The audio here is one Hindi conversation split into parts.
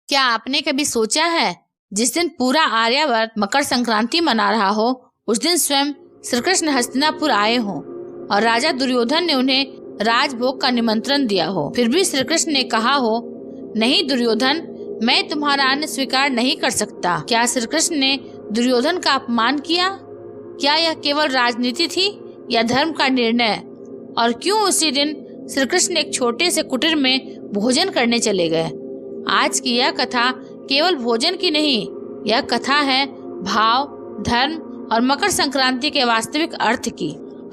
क्या आपने कभी सोचा है, जिस दिन पूरा आर्यावर्त मकर संक्रांति मना रहा हो, उस दिन स्वयं श्री कृष्ण हस्तिनापुर आए हों और राजा दुर्योधन ने उन्हें राजभोग का निमंत्रण दिया हो, फिर भी श्री कृष्ण ने कहा हो, नहीं दुर्योधन, मैं तुम्हारा अन्न स्वीकार नहीं कर सकता। क्या श्री कृष्ण ने दुर्योधन का अपमान किया? क्या यह केवल राजनीति थी या धर्म का निर्णय? और क्यों उसी दिन श्री कृष्ण एक छोटे से कुटीर में भोजन करने चले गए? आज की यह कथा केवल भोजन की नहीं, यह कथा है भाव, धर्म और मकर संक्रांति के वास्तविक अर्थ की।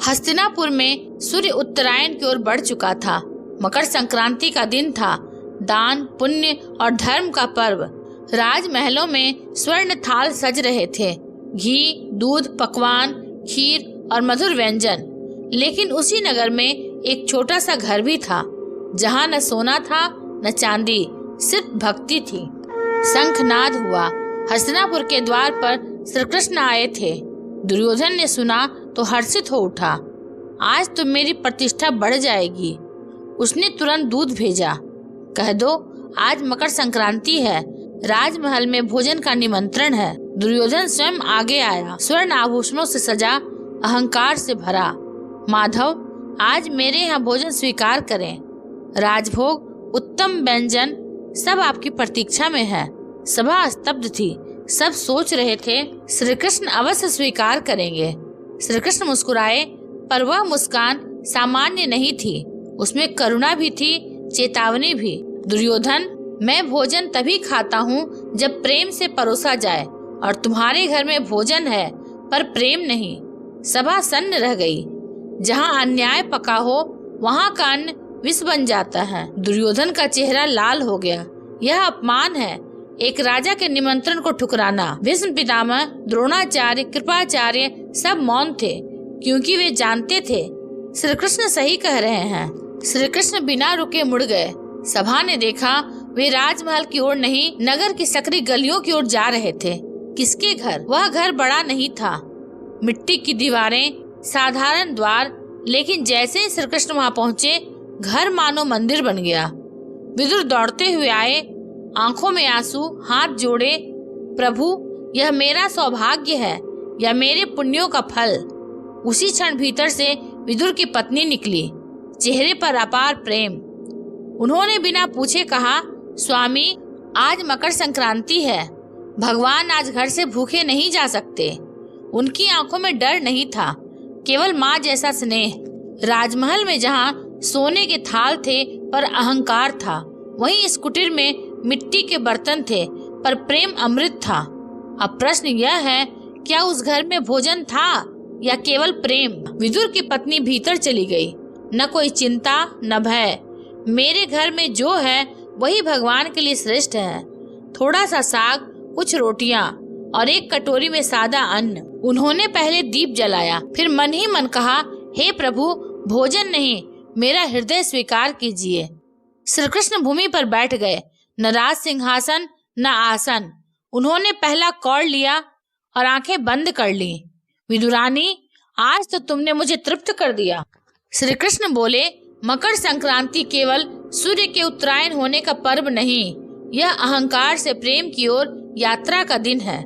हस्तिनापुर में सूर्य उत्तरायण की ओर बढ़ चुका था। मकर संक्रांति का दिन था, दान, पुण्य और धर्म का पर्व। राजमहलों में स्वर्ण थाल सज रहे थे, घी, दूध, पकवान, खीर और मधुर व्यंजन। लेकिन उसी नगर में एक छोटा सा घर भी था, जहाँ न सोना था न चांदी, सिर्फ भक्ति थी। शंखनाद हुआ। हस्तिनापुर के द्वार पर श्री कृष्ण आए थे। दुर्योधन ने सुना तो हर्षित हो उठा। आज तो मेरी प्रतिष्ठा बढ़ जाएगी। उसने तुरंत दूध भेजा। कह दो, आज मकर संक्रांति है, राजमहल में भोजन का निमंत्रण है। दुर्योधन स्वयं आगे आया, स्वर्ण आभूषणों से सजा, अहंकार से भरा। माधव, आज मेरे यहाँ भोजन स्वीकार करें। राजभोग, उत्तम व्यंजन सब आपकी प्रतीक्षा में है। सभा स्तब्ध थी। सब सोच रहे थे श्री कृष्ण अवश्य स्वीकार करेंगे। श्री कृष्ण मुस्कुराए, पर वह मुस्कान सामान्य नहीं थी। उसमें करुणा भी थी, चेतावनी भी। दुर्योधन, मैं भोजन तभी खाता हूँ जब प्रेम से परोसा जाए, और तुम्हारे घर में भोजन है पर प्रेम नहीं। सभा सन्न रह गई। जहाँ अन्याय पका हो वहाँ का अन्न विष बन जाता है। दुर्योधन का चेहरा लाल हो गया। यह अपमान है, एक राजा के निमंत्रण को ठुकराना। भीष्म पितामह, द्रोणाचार्य, कृपाचार्य सब मौन थे, क्योंकि वे जानते थे श्री कृष्ण सही कह रहे हैं। श्री कृष्ण बिना रुके मुड़ गए। सभा ने देखा वे राजमहल की ओर नहीं, नगर की सकरी गलियों की ओर जा रहे थे। किसके घर? वह घर बड़ा नहीं था। मिट्टी की दीवारें, साधारण द्वार, लेकिन जैसे ही श्री कृष्ण वहाँ पहुँचे, घर मानो मंदिर बन गया। विदुर दौड़ते हुए आए, आंखों में आंसू, हाथ जोड़े। प्रभु, यह मेरा सौभाग्य है या मेरे पुण्यों का फल? उसी क्षण भीतर से विदुर की पत्नी निकली, चेहरे पर अपार प्रेम। उन्होंने बिना पूछे कहा, स्वामी, आज मकर संक्रांति है, भगवान आज घर से भूखे नहीं जा सकते। उनकी आंखों में डर नहीं था, केवल माँ जैसा स्नेह। राजमहल में जहाँ सोने के थाल थे पर अहंकार था, वहीं इस कुटीर में मिट्टी के बर्तन थे पर प्रेम अमृत था। अब प्रश्न यह है, क्या उस घर में भोजन था या केवल प्रेम? विदुर की पत्नी भीतर चली गई। न कोई चिंता न भय। मेरे घर में जो है वही भगवान के लिए श्रेष्ठ है। थोड़ा सा साग, कुछ रोटियां और एक कटोरी में सादा अन्न। उन्होंने पहले दीप जलाया, फिर मन ही मन कहा, हे प्रभु, भोजन नहीं, मेरा हृदय स्वीकार कीजिए। श्री कृष्ण भूमि पर बैठ गए, न राज सिंहासन न आसन। उन्होंने पहला कौड़ लिया और आंखें बंद कर ली। विदुरानी, आज तो तुमने मुझे तृप्त कर दिया। श्री कृष्ण बोले, मकर संक्रांति केवल सूर्य के उत्तरायण होने का पर्व नहीं, यह अहंकार से प्रेम की ओर यात्रा का दिन है।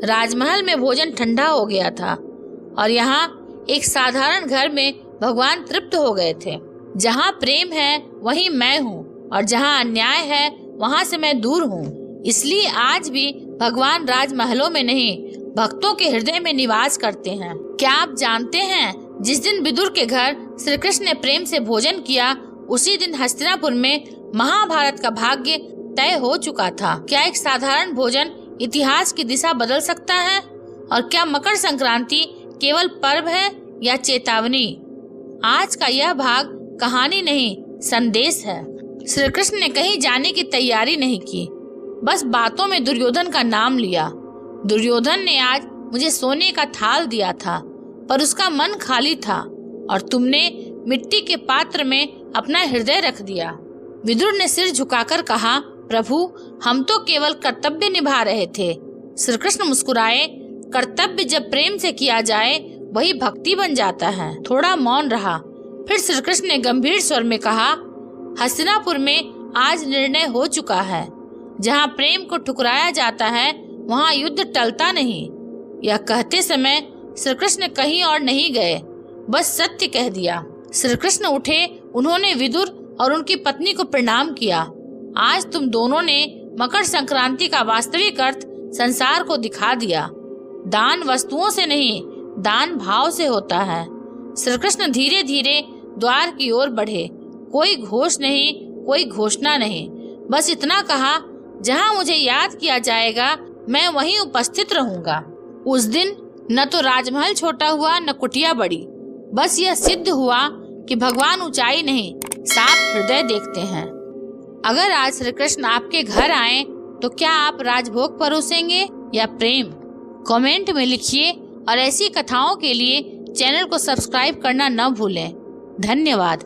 राजमहल में भोजन ठंडा हो गया था और यहाँ एक साधारण घर में भगवान तृप्त हो गए थे। जहाँ प्रेम है वहीं मैं हूँ, और जहाँ अन्याय है वहाँ से मैं दूर हूँ। इसलिए आज भी भगवान राजमहलों में नहीं, भक्तों के हृदय में निवास करते हैं। क्या आप जानते हैं, जिस दिन विदुर के घर श्री कृष्ण ने प्रेम से भोजन किया, उसी दिन हस्तिनापुर में महाभारत का भाग्य तय हो चुका था। क्या एक साधारण भोजन इतिहास की दिशा बदल सकता है? और क्या मकर संक्रांति केवल पर्व है या चेतावनी? आज का यह भाग कहानी नहीं, संदेश है। श्री कृष्ण ने कहीं जाने की तैयारी नहीं की, बस बातों में दुर्योधन का नाम लिया। दुर्योधन ने आज मुझे सोने का थाल दिया था, पर उसका मन खाली था, और तुमने मिट्टी के पात्र में अपना हृदय रख दिया। विदुर ने सिर झुकाकर कहा, प्रभु, हम तो केवल कर्तव्य निभा रहे थे। श्री कृष्ण मुस्कुराए, कर्तव्य जब प्रेम से किया जाए वही भक्ति बन जाता है। थोड़ा मौन रहा, फिर श्री कृष्ण ने गंभीर स्वर में कहा, हस्तिनापुर में आज निर्णय हो चुका है। जहाँ प्रेम को ठुकराया जाता है वहाँ युद्ध टलता नहीं। यह कहते समय श्री कृष्ण कहीं और नहीं गए, बस सत्य कह दिया। श्री कृष्ण उठे, उन्होंने विदुर और उनकी पत्नी को प्रणाम किया। आज तुम दोनों ने मकर संक्रांति का वास्तविक अर्थ संसार को दिखा दिया। दान वस्तुओं से नहीं, दान भाव से होता है। श्री कृष्ण धीरे धीरे द्वार की ओर बढ़े। कोई घोष नहीं, कोई घोषणा नहीं, बस इतना कहा, जहाँ मुझे याद किया जाएगा मैं वहीं उपस्थित रहूंगा। उस दिन न तो राजमहल छोटा हुआ न कुटिया बड़ी, बस यह सिद्ध हुआ कि भगवान ऊंचाई नहीं, साफ हृदय देखते हैं। अगर आज श्री कृष्ण आपके घर आए तो क्या आप राजभोग परोसेंगे या प्रेम? कमेंट में लिखिए और ऐसी कथाओं के लिए चैनल को सब्सक्राइब करना न भूलें। धन्यवाद।